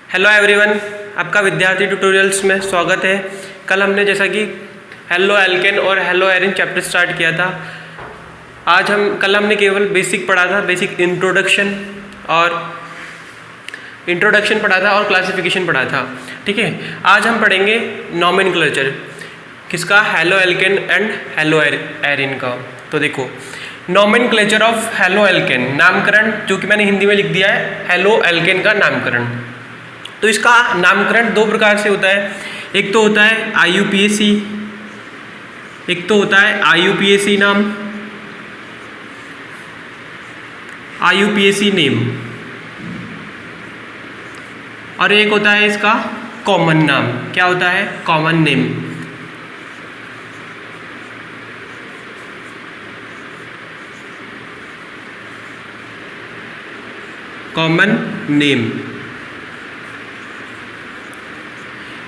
Hello everyone, आपका विद्यार्थी tutorials में स्वागत है। कल हमने जैसा कि हेलो एल्केन और हेलो एरिन चैप्टर स्टार्ट किया था। कल हमने केवल बेसिक पढ़ा था, बेसिक इंट्रोडक्शन पढ़ा था और क्लासिफिकेशन पढ़ा था। ठीक है, आज हम पढ़ेंगे नॉमेनक्लेचर किसका, halo alkane and hello Erin का। तो देखो, नॉमेनक्लेचर ऑफ हेलो एल्केन, नामकरण जो कि मैंने हिंदी में लिख दिया है, हेलो एल्केन का नामकरण। तो इसका नामकरण दो प्रकार से होता है। एक तो होता है IUPAC नाम, IUPAC नेम, और एक होता है इसका कॉमन नाम। क्या होता है? Common name. कॉमन नेम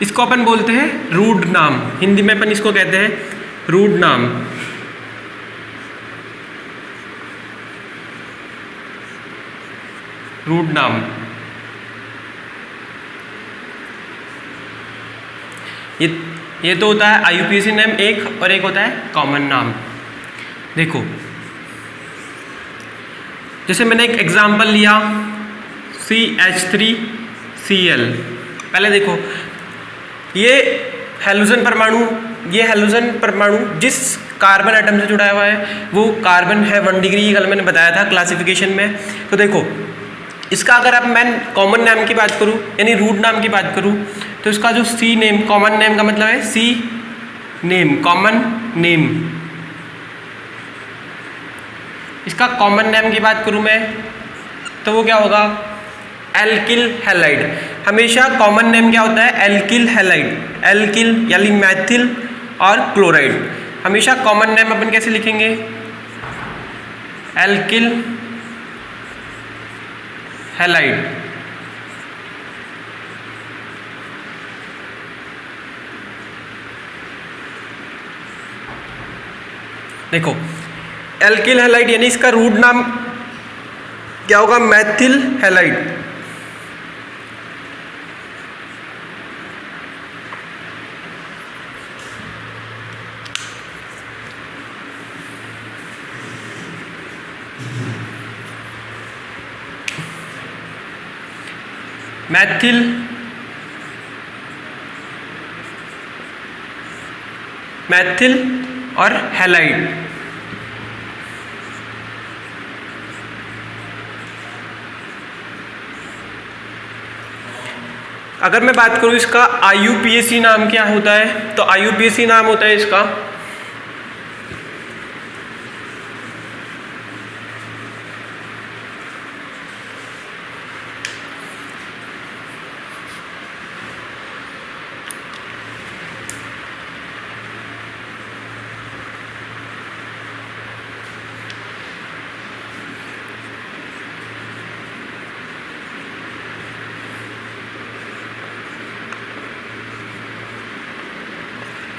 इसको अपन बोलते हैं रूट नाम। हिंदी में अपन इसको कहते हैं रूट नाम। रूट नाम ये तो होता है IUPAC नेम एक, और एक होता है कॉमन नाम। देखो, जैसे मैंने एक एग्जांपल लिया CH3Cl। पहले देखो, ये हैलोजन परमाणु जिस कार्बन एटम से जुड़ा हुआ है वो कार्बन है 1 डिग्री। कल मैंने बताया था क्लासिफिकेशन में। तो देखो, इसका अगर अब मैं कॉमन नेम की बात करूं यानी रूट नाम की बात करूं, तो इसका जो C नेम, कॉमन नेम का मतलब है C नेम, कॉमन नेम। इसका कॉमन नेम की बात करूं मैं, तो वो क्या होगा? Alkyl halide. हमेशा कॉमन नेम क्या होता है? Alkyl halide. एल्किल यानी मैथिल और क्लोराइड। हमेशा कॉमन नेम अपन कैसे लिखेंगे? Alkyl halide. देखो, एल्किल हैलाइड यानी इसका रूट नाम क्या होगा? मैथिल हैलाइड। मैथिल और हैलाइड। अगर मैं बात करूं इसका IUPAC नाम क्या होता है, तो IUPAC नाम होता है इसका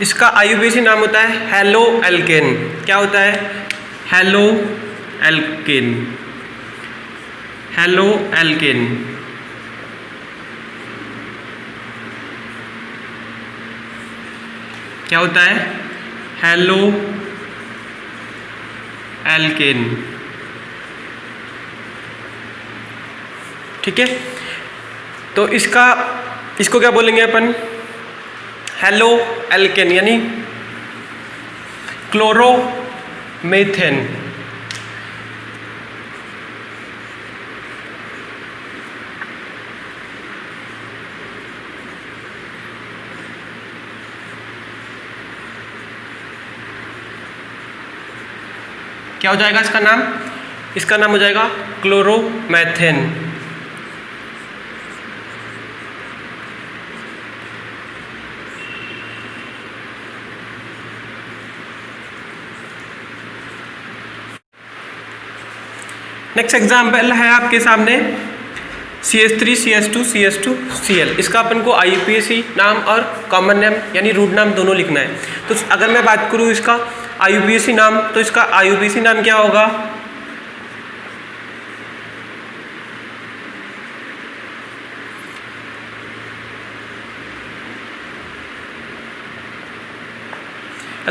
इसका IUPAC नाम होता है हेलो एल्केन। क्या होता है? Hello alkane. Halo alkene. क्या होता है? Halo alkane. ठीक है, तो इसको क्या बोलेंगे अपन? हेलो एल्केन यानी क्लोरोमेथेन। क्या हो जाएगा इसका नाम? इसका नाम हो जाएगा क्लोरोमेथेन। नेक्स्ट एग्जाम्पल है आपके सामने CH3CH2CH2Cl। इसका अपन को IUPAC नाम और कॉमन नेम यानी रूट नाम दोनों लिखना है। तो अगर मैं बात करूँ इसका IUPAC नाम, तो इसका IUPAC नाम क्या होगा?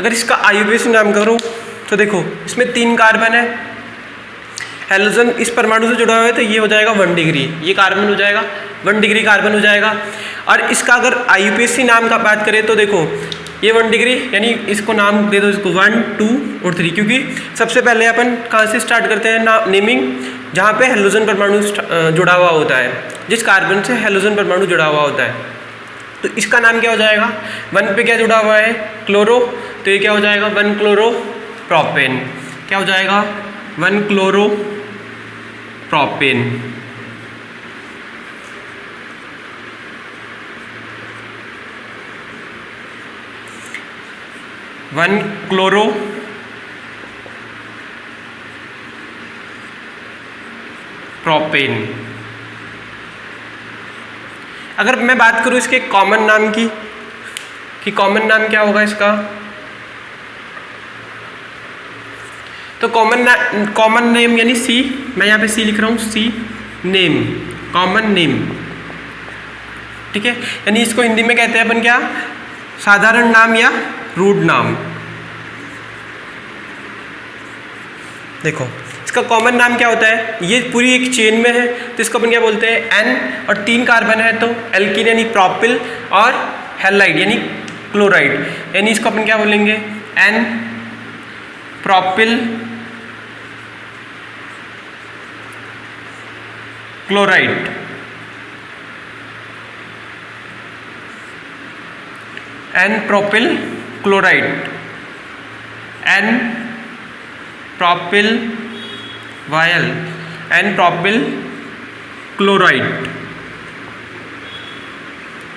अगर इसका IUPAC नाम करो तो देखो इसमें 3 कार्बन है, हेलोजन इस परमाणु से जुड़ा हुआ है तो ये हो जाएगा 1 डिग्री, ये कार्बन हो जाएगा 1 डिग्री कार्बन हो जाएगा। और इसका अगर IUPAC नाम का बात करें तो देखो ये 1 डिग्री, यानी इसको नाम दे दो, इसको 1, 2 और 3, क्योंकि सबसे पहले अपन कहाँ से स्टार्ट करते हैं ना नेमिंग, जहाँ पे हेलोजन परमाणु जुड़ा हुआ होता है, जिस कार्बन से हेलोजन परमाणु जुड़ा हुआ होता है। तो इसका नाम क्या हो जाएगा, 1 पे क्या जुड़ा हुआ है, क्लोरो, तो ये क्या हो जाएगा 1 क्लोरो प्रोपेन, क्या हो जाएगा 1 chloro propane. One chloro propane. अगर मैं बात करूं इसके कॉमन नाम की, कि कॉमन नाम क्या होगा इसका, तो कॉमन नेम यानी सी, मैं यहाँ पे सी लिख रहा हूँ, सी नेम, कॉमन नेम, ठीक है। यानी इसको हिंदी में कहते हैं अपन क्या, साधारण नाम या रूट नाम। देखो इसका कॉमन नाम क्या होता है, ये पूरी एक चेन में है तो इसको अपन क्या बोलते हैं एन, और 3 कार्बन है तो एल्कीन यानी प्रोपिल और हैलाइड यानी क्लोराइड, यानी इसको अपन क्या बोलेंगे N propyl chloride. N propyl chloride, N propyl vial, N propyl chloride,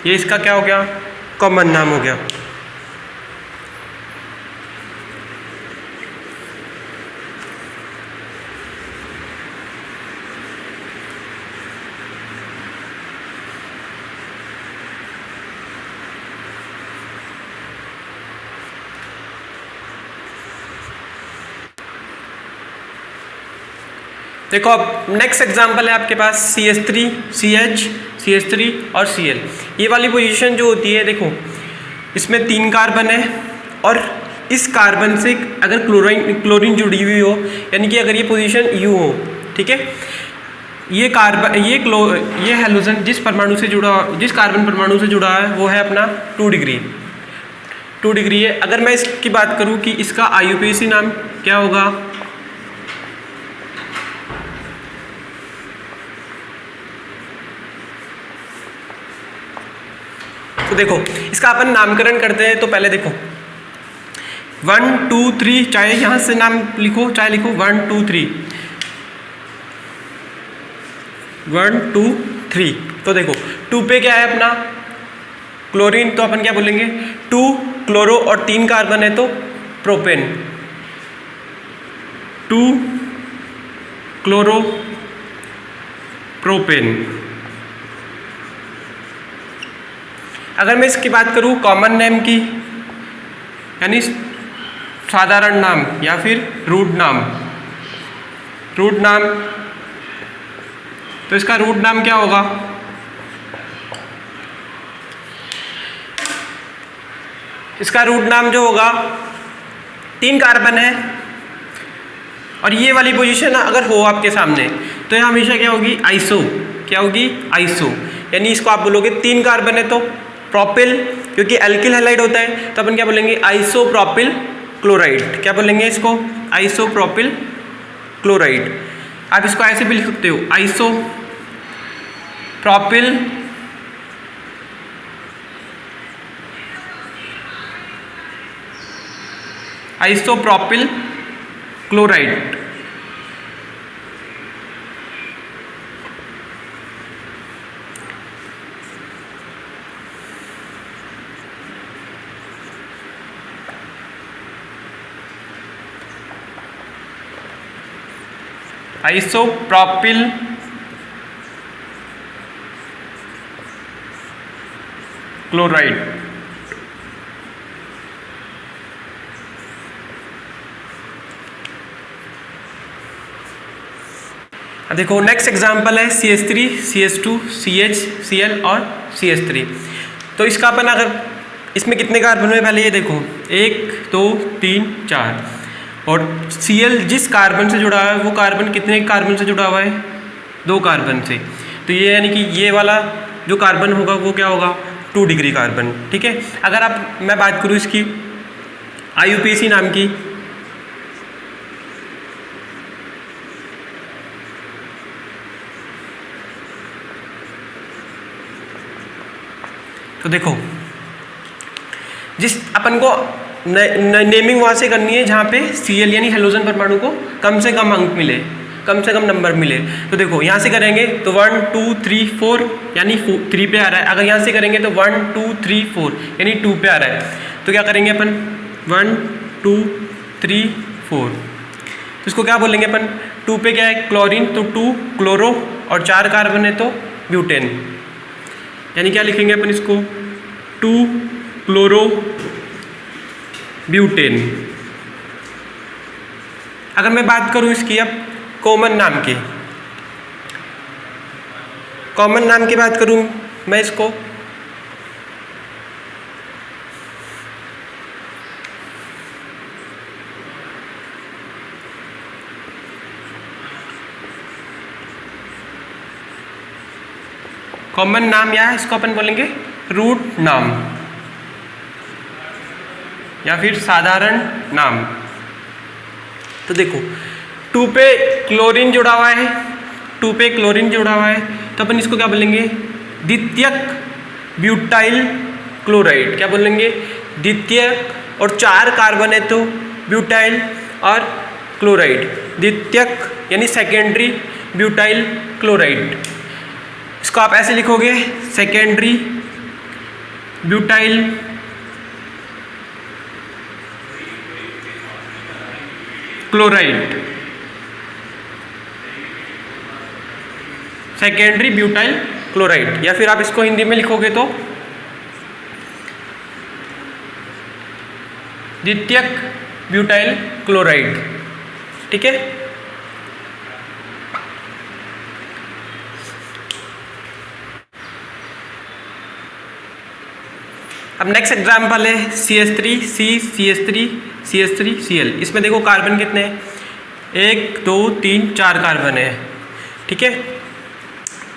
ये इसका क्या हो गया, कॉमन नाम हो गया। देखो अब नेक्स्ट एग्जांपल है आपके पास CH3, CH, CH3 और Cl। ये वाली पोजीशन जो होती है, देखो इसमें 3 कार्बन है और इस कार्बन से अगर क्लोरीन जुड़ी हुई हो, यानी कि अगर ये पोजीशन U हो, ठीक है, ये कार्बन ये हेलोजन जिस कार्बन परमाणु से जुड़ा है वो है अपना 2 डिग्री, 2 डिग्री है। अगर मैं इसकी बात करूँ कि इसका IUPAC नाम क्या होगा, तो देखो इसका अपन नामकरण करते हैं। तो पहले देखो 1, 2, 3, चाहे यहाँ से नाम लिखो चाहे लिखो 1, 2, 3, 1, 2, 3। तो देखो 2 पे क्या है अपना क्लोरीन, तो अपन क्या बोलेंगे 2 क्लोरो और 3 कार्बन है तो प्रोपेन, 2 क्लोरो प्रोपेन। अगर मैं इसकी बात करूँ कॉमन नेम की, यानी साधारण नाम या फिर रूट नाम, तो इसका रूट नाम क्या होगा, इसका रूट नाम जो होगा 3 कार्बन है और ये वाली पोजीशन अगर हो आपके सामने तो ये हमेशा क्या होगी आइसो, क्या होगी आइसो, यानी इसको आप बोलोगे 3 कार्बन है तो प्रोपिल, क्योंकि एल्किल हैलाइड होता है तो अपन क्या बोलेंगे आइसोप्रोपिल क्लोराइड, क्या बोलेंगे इसको आइसोप्रोपिल क्लोराइड। आप इसको ऐसे भी लिख सकते हो आइसोप्रोपिल क्लोराइड। Isopropyl chloride. देखो नेक्स्ट एग्जांपल है CH3, CH2, CH, Cl और CH3। तो इसका अपन अगर इसमें कितने कार्बन हुए पहले ये देखो, 1 2 3 4, और Cl जिस कार्बन से जुड़ा है वो कार्बन कितने कार्बन से जुड़ा हुआ है, 2 कार्बन से। तो ये यानी कि ये वाला जो कार्बन होगा वो क्या होगा, 2 डिग्री कार्बन। ठीक है, अगर मैं बात करूँ इसकी IUPAC नाम की, तो देखो जिस अपन को नेमिंग वहाँ से करनी है जहाँ पे Cl यानी हेलोजन परमाणु को कम से कम अंक मिले, कम से कम नंबर मिले। तो देखो यहाँ से करेंगे तो 1 2 3 4 यानी 3 पे आ रहा है। अगर यहाँ से करेंगे तो 1 2 3 4 यानी 2 पे आ रहा है। तो क्या करेंगे अपन, 1 2 3 4, तो इसको क्या बोलेंगे अपन, 2 पे क्या है क्लोरीन, तो 2 क्लोरो, और 4 कार्बन है तो ब्यूटेन, यानी क्या लिखेंगे अपन इसको, 2 क्लोरो ब्यूटेन। अगर मैं बात करूं इसकी अब कॉमन नाम की, कॉमन नाम की बात करूं मैं इसको, कॉमन नाम या इसको अपन बोलेंगे रूट नाम या फिर साधारण नाम। तो देखो 2 पे क्लोरीन जुड़ा हुआ है, 2 पे क्लोरीन जुड़ा हुआ है, तो अपन इसको क्या बोलेंगे, द्वितीयक ब्यूटाइल क्लोराइड। क्या बोलेंगे, द्वितीयक, और 4 कार्बन है तो ब्यूटाइल और क्लोराइड, द्वितीयक यानी सेकेंडरी ब्यूटाइल क्लोराइड। इसको आप ऐसे लिखोगे, secondary butyl chloride, secondary butyl chloride, या फिर आप इसको हिंदी में लिखोगे तो द्वितीयक ब्यूटाइल क्लोराइड। ठीक है, अब नेक्स्ट एग्जाम्पल है CH3 C CH3 CH3 Cl। इसमें देखो कार्बन कितने हैं, 1 2 3 4 कार्बन है। ठीक है,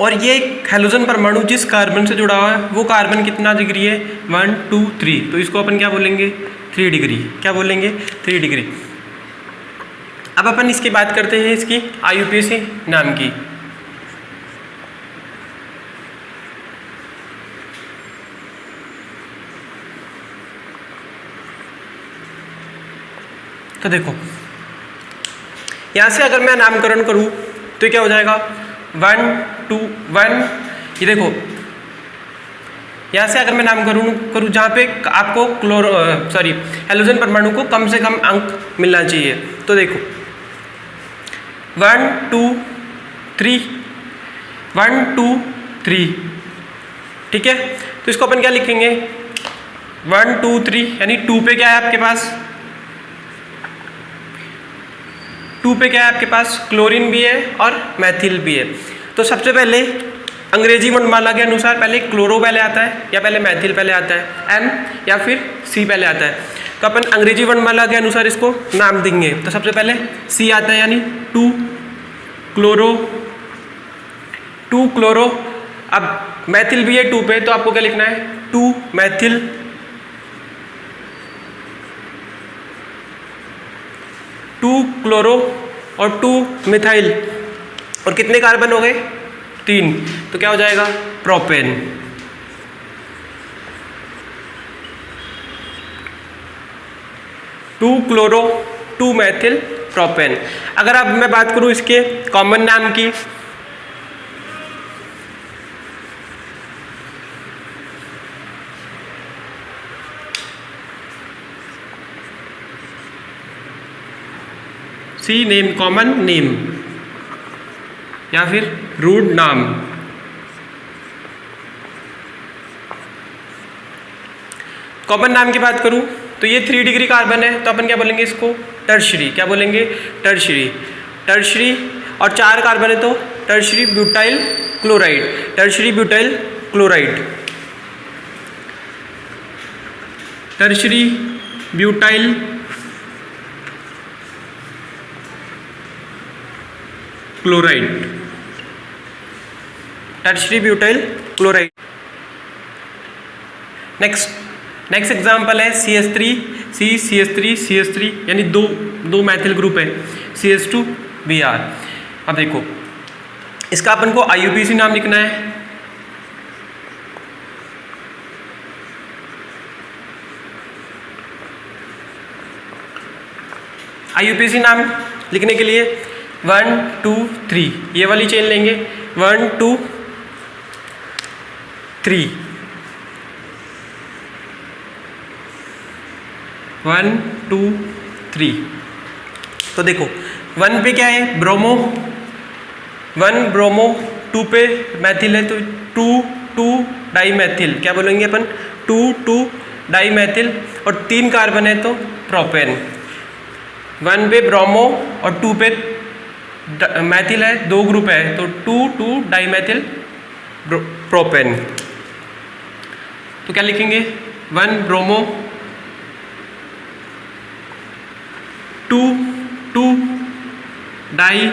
और ये हेलोजन परमाणु जिस कार्बन से जुड़ा हुआ है वो कार्बन कितना डिग्री है, 1 2 3, तो इसको अपन क्या बोलेंगे, 3 डिग्री। क्या बोलेंगे, 3 डिग्री। अब अपन इसकी बात करते हैं इसकी IUPAC नाम की। तो देखो यहाँ से अगर मैं नामकरण करूँ तो क्या हो जाएगा, 1 2 1, ये देखो यहाँ से अगर मैं नामकरण करूँ जहाँ पे आपको हेलोजन परमाणु को कम से कम अंक मिलना चाहिए, तो देखो 1 2 3 1 2 3। ठीक है, तो इसको अपन क्या लिखेंगे, 1 2 3 यानी 2 पे क्या है आपके पास, 2 पे क्या है आपके पास, क्लोरीन भी है और मैथिल भी है। तो सबसे पहले अंग्रेजी वर्णमाला के अनुसार पहले क्लोरो पहले आता है या पहले मैथिल पहले आता है, M या फिर C पहले आता है। तो अपन अंग्रेजी वर्णमाला के अनुसार इसको नाम देंगे। तो सबसे पहले C आता है यानी 2 क्लोरो। अब मैथिल भी है 2 पे, तो आपको क्या लिखना है, 2 मैथिल, 2 क्लोरो और 2 मिथाइल, और कितने कार्बन हो गए, 3, तो क्या हो जाएगा, propane. Two chloro 2 Maithil propane. अगर अब मैं बात करूं इसके कॉमन नाम की, सी नेम, कॉमन नेम या फिर रूट नाम। कॉमन नाम की बात करूं तो ये 3 डिग्री कार्बन है, तो अपन क्या बोलेंगे इसको, टर्शरी। क्या बोलेंगे, टर्शरी। टर्शरी और 4 कार्बन है तो tertiary butyl chloride, tertiary butyl chloride. Tertiary butyl chloride, tertiary butyl chloride. Next example है CH3 CH3 CH3 यानी दो मैथिल ग्रुप है CH2Br। अब देखो इसका अपन को IUPAC नाम लिखना है। IUPAC नाम लिखने के लिए 1 2 3 ये वाली चेन लेंगे, 1 2 3, 1 2 3। तो देखो 1 पे क्या है ब्रोमो, 1 ब्रोमो, 2 पे मैथिल है तो 2 2 डाईमैथिल, क्या बोलेंगे अपन 2 2 डाईमैथिल, और 3 कार्बन है तो प्रोपेन। 1 पे ब्रोमो और 2 पे मैथिल है, 2 ग्रुप है तो 2 2 डाईमैथिल प्रोपेन। तो क्या लिखेंगे 1 ब्रोमो 2 2 डाई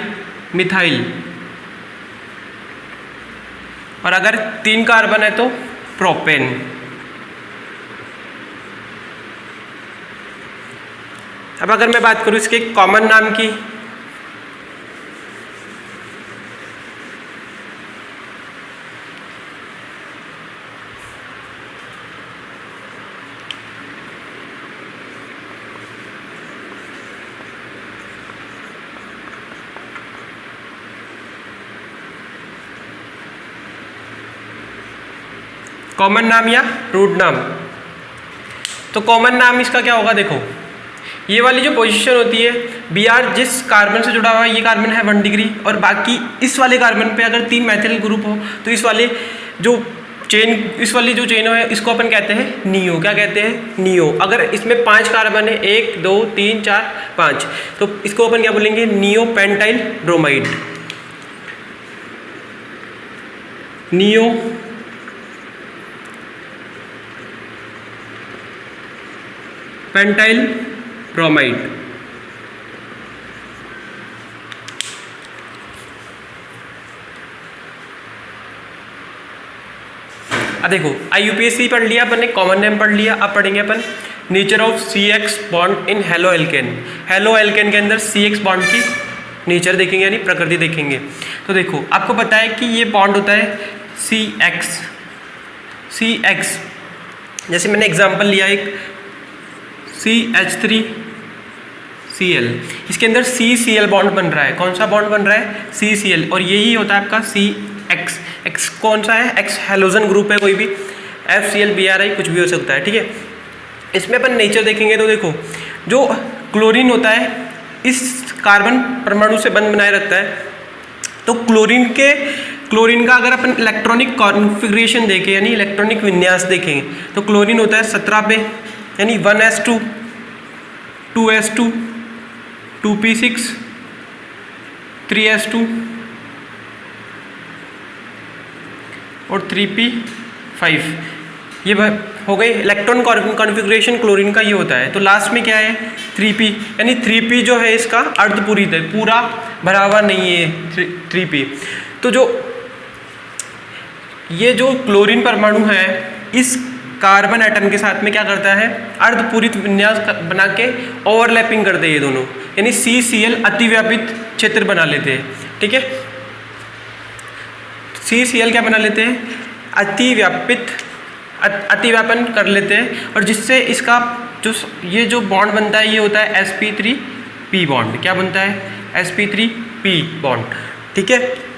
मिथाइल, और अगर 3 कार्बन है तो प्रोपेन। अब अगर मैं बात करूं इसके कॉमन नाम की, कॉमन नाम या रूट नाम, तो कॉमन नाम इसका क्या होगा, देखो ये वाली जो पोजीशन होती है Br जिस कार्बन से जुड़ा हुआ है, ये कार्बन है 1 डिग्री, और बाकी इस वाले कार्बन पे अगर 3 मैथिल ग्रुप हो तो इस वाली जो चेन है इसको अपन कहते हैं नियो। क्या कहते हैं नियो। अगर इसमें 5 कार्बन है 1 2 3 4 5 तो इसको अपन क्या बोलेंगे neo pentyl bromide, neo pentyl bromide. अब देखो IUPAC पढ़ लिया अपन ने, कॉमन नेम पढ़ लिया। अब पढ़ेंगे अपन nature of CX bond in halo alkane. Halo alkane के अंदर CX बॉन्ड की नेचर देखेंगे यानी प्रकृति देखेंगे। तो देखो आपको पता है कि ये बॉन्ड होता है CX, जैसे मैंने एग्जांपल लिया एक CH3Cl, इसके अंदर CCl बॉन्ड बन रहा है। कौन सा बॉन्ड बन रहा है CCl, और यही होता है आपका CX। X कौन सा है, X हेलोजन ग्रुप है, कोई भी FCl BRI कुछ भी हो सकता है, ठीक है। इसमें अपन नेचर देखेंगे तो देखो जो क्लोरीन होता है इस कार्बन परमाणु से बंध बनाए रखता है। तो क्लोरीन का अगर अपन इलेक्ट्रॉनिक कॉन्फ़िगरेशन देखें यानी इलेक्ट्रॉनिक विन्यास देखेंगे तो क्लोरीन होता है 17 पे यानी 1s2 2s2 2p6 3s2 और 3p5। ये हो गई इलेक्ट्रॉन कॉन्फ़िगरेशन क्लोरीन का, ये होता है। तो लास्ट में क्या है 3p, यानी 3p जो है इसका अर्धपूरित है, पूरा भरा हुआ नहीं है 3p। तो ये जो क्लोरीन परमाणु है इस कार्बन एटम के साथ में क्या करता है अर्धपूरित विन्यास बना के ओवरलैपिंग करते हैं ये दोनों, यानी CCl अतिव्यापित क्षेत्र बना लेते हैं, ठीक है। CCl क्या बना लेते हैं अतिव्यापन कर लेते हैं, और जिससे इसका ये जो बॉन्ड बनता है ये होता है sp3p बॉन्ड। क्या बनता है sp3p बॉन्ड, ठीक है।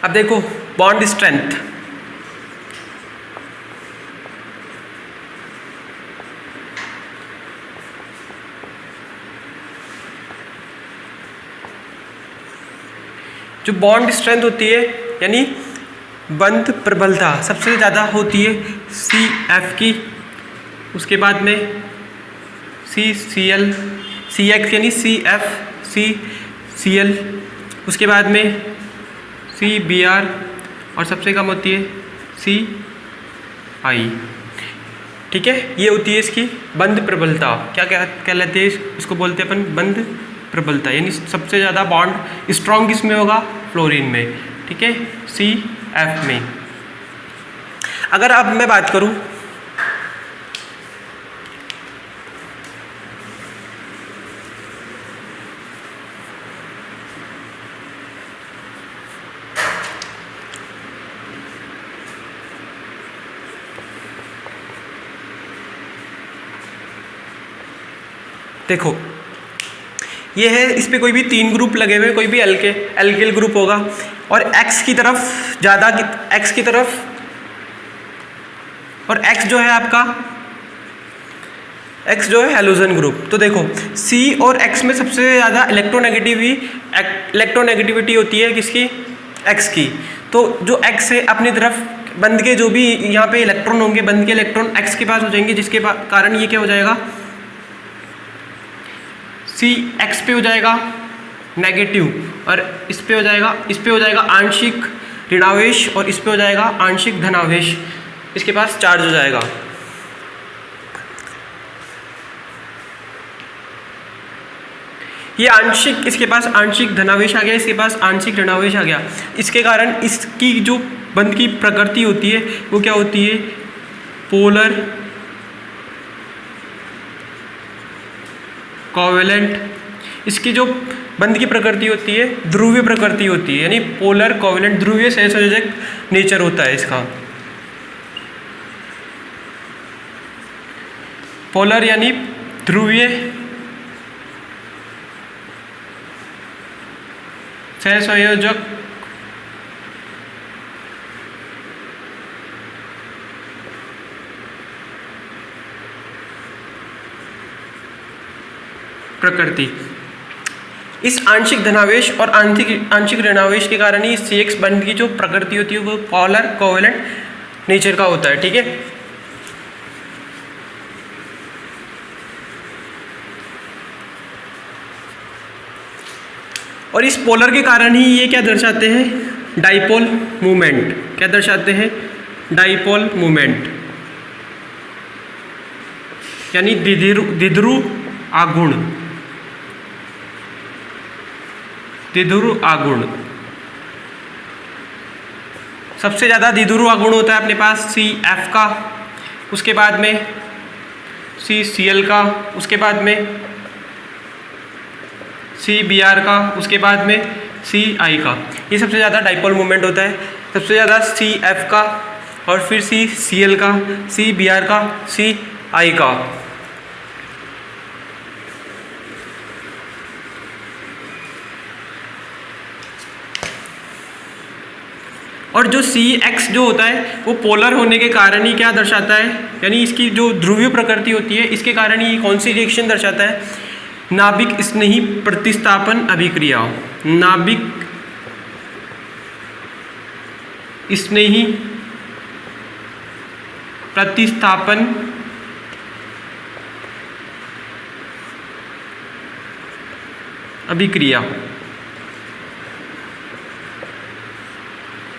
अब देखो बॉन्ड स्ट्रेंथ, जो बॉन्ड स्ट्रेंथ होती है यानी बंध प्रबलता सबसे ज़्यादा होती है CF की, उसके बाद में CCl, CX यानी CF, CCl, उसके बाद में CBr और सबसे कम होती है CI। ठीक है, ये होती है इसकी बंध प्रबलता। क्या क्या कहलाते हैं इसको? बोलते हैं अपन बंध प्रबलता, यानी सबसे ज़्यादा बॉन्ड स्ट्रॉन्ग किस में होगा? फ्लोरीन में। ठीक है, CF में। अगर अब मैं बात करूं देखो, ये है, इस पे कोई भी 3 ग्रुप लगे हुए, कोई भी एल्किल ग्रुप होगा और X की तरफ ज़्यादा, X की तरफ, और X जो है आपका, X जो है हैलोजन ग्रुप। तो देखो C और X में सबसे ज़्यादा इलेक्ट्रोनेगेटिविटी होती है किसकी? X की। तो जो X है अपनी तरफ बंध के जो भी यहाँ पे इलेक्ट्रॉन होंगे, बंध के इलेक्ट्रॉन X के पास हो जाएंगे, जिसके कारण ये क्या हो जाएगा? CX पे हो जाएगा नेगेटिव, और इस पे हो जाएगा आंशिक ऋणावेश, और इस पे हो जाएगा आंशिक धनावेश, इसके पास चार्ज हो जाएगा। ये आंशिक, इसके पास आंशिक धनावेश आ गया, इसके पास आंशिक ऋणावेश आ गया। इसके कारण इसकी जो बंध की प्रकृति होती है वो क्या होती है? Polar covalent. इसकी जो बंध की प्रकृति होती है ध्रुवीय प्रकृति होती है, यानी पोलर कोवेलेंट, ध्रुवीय सहसंयोजक नेचर होता है इसका। पोलर यानी ध्रुवीय सहसंयोजक प्रकृति। इस आंशिक धनावेश और आंशिक ऋणावेश के कारण ही CX बंध की जो प्रकृति होती है वो पोलर कोवेलेंट नेचर का होता है। ठीक है, और इस पोलर के कारण ही ये क्या दर्शाते हैं? Dipole movement. क्या दर्शाते हैं? डाइपोल मूवमेंट, यानी द्विध्रुव आघूर्ण। द्विध्रुव आघूर्ण सबसे ज़्यादा द्विध्रुव आघूर्ण होता है अपने पास CF का, उसके बाद में CCl का, उसके बाद में CBr का, उसके बाद में CI का। ये सबसे ज़्यादा डाइपोल मूवमेंट होता है, सबसे ज़्यादा CF का, और फिर CCl का, CBr का, CI का। और जो CX जो होता है वो पोलर होने के कारण ही क्या दर्शाता है? यानी इसकी जो ध्रुवीय प्रकृति होती है इसके कारण ही कौन सी रिएक्शन दर्शाता है? नाभिक स्नेही प्रतिस्थापन अभिक्रिया। नाभिक स्नेही प्रतिस्थापन अभिक्रिया,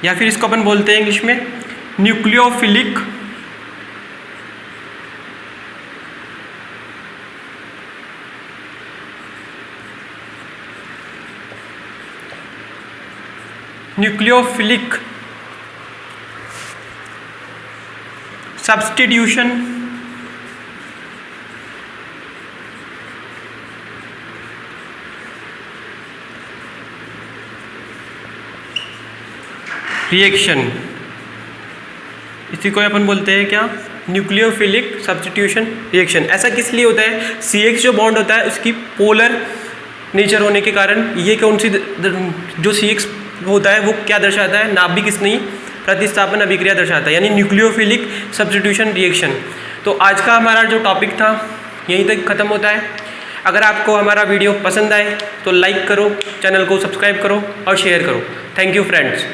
या फिर इसको अपन बोलते हैं इंग्लिश में न्यूक्लियोफिलिक सब्स्टिट्यूशन रिएक्शन। इसी को अपन बोलते हैं क्या? Nucleophilic substitution reaction. ऐसा किस लिए होता है? CX जो बॉन्ड होता है उसकी पोलर नेचर होने के कारण ये कौन सी जो CX होता है वो क्या दर्शाता है? नाभिक स्नेही प्रतिस्थापन अभिक्रिया दर्शाता है, यानी न्यूक्लियोफिलिक सब्स्टिट्यूशन रिएक्शन। तो आज का हमारा जो टॉपिक था यहीं तक ख़त्म होता है। अगर आपको हमारा वीडियो पसंद आए तो लाइक करो, चैनल को सब्सक्राइब करो और शेयर करो। Thank you friends.